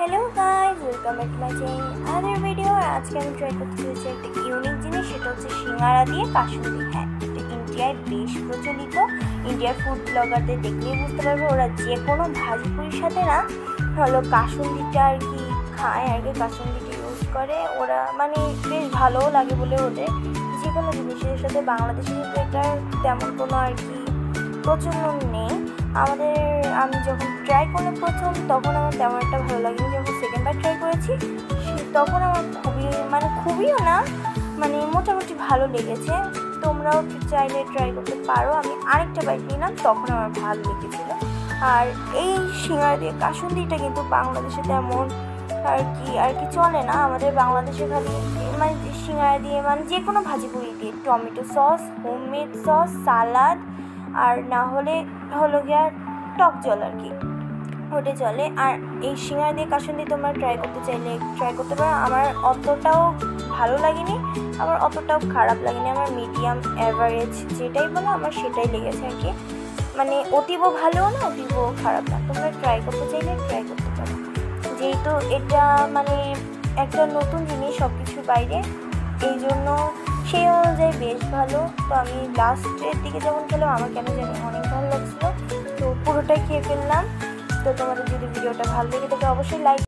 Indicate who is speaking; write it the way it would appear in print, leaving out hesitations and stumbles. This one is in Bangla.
Speaker 1: Hello guys, welcome back to my channel other video. और आज के আমি ট্রাই করতে চলেছি একটা ইউনিক জিনিস, সেটা হচ্ছে সিঙ্গারা দিয়ে কাসুন্দি। হ্যাঁ, এটা ইন্ডিয়ায় বেশ প্রচলিত। ইন্ডিয়ার ফুড ব্লগারদের দেখলেই বুঝতে পারবে ওরা যে কোনো ভাজিপুরির সাথে না হলো কাসুন্দিটা আর কি খায়, আর কি কাসুন্দিটা ইউজ করে ওরা, মানে বেশ ভালোও লাগে বলে ওদের যে কোনো জিনিসের সাথে। বাংলাদেশে কিন্তু এটার তেমন কোনো আর কি প্রচলন নেই। আমি যখন ট্রাই করলাম প্রথম, তখন আমার তেমন একটা ভালো লাগেনি। যখন সেকেন্ডবার ট্রাই করেছি তখন আমার খুবইও না, মোটামুটি ভালো লেগেছে। তোমরাও চাইলে ট্রাই করতে পারো। আমি আরেকটা বাইট নিলাম, তখন আমার ভালো লেগেছিলো। আর এই সিঙ্গারা দিয়ে কাসুন্দিটা কিন্তু বাংলাদেশে তেমন আর কি চলে না। আমাদের বাংলাদেশে খালি সিঙ্গারা দিয়ে যে কোনো ভাজিপুরি দিয়ে টমেটো সস, হোমমেড সস, সালাদ আর না হলে গিয়ে টক জল আর কি, ওটা চলে। আর এই সিঙ্গারা দিয়ে কাসুন্দি তোমরা ট্রাই করতে চাইলে ট্রাই করতে পারো। আমার অতটাও ভালো লাগেনি, আবার অতটাও খারাপ লাগেনি। আমার মিডিয়াম অ্যাভারেজ যেটাই বলো আমার সেটাই লেগেছে আর কি। অতীব ভালোও না, অতীব খারাপ না। তোমরা ট্রাই করতে চাইলে ট্রাই করতে পারো, যেহেতু এটা একটা নতুন জিনিস সব কিছুর বাইরে, এই জন্য সেই অনুযায়ী বেশ ভালো। তো আমি লাস্টের দিকে যখন খেলাম আমার কেন জানি অনেক ভালো লাগছিলো, তো পুরোটাই খেয়ে ফেললাম। তো তোমাদের যদি ভিডিওটা ভালো লেগে থাকে অবশ্যই লাইক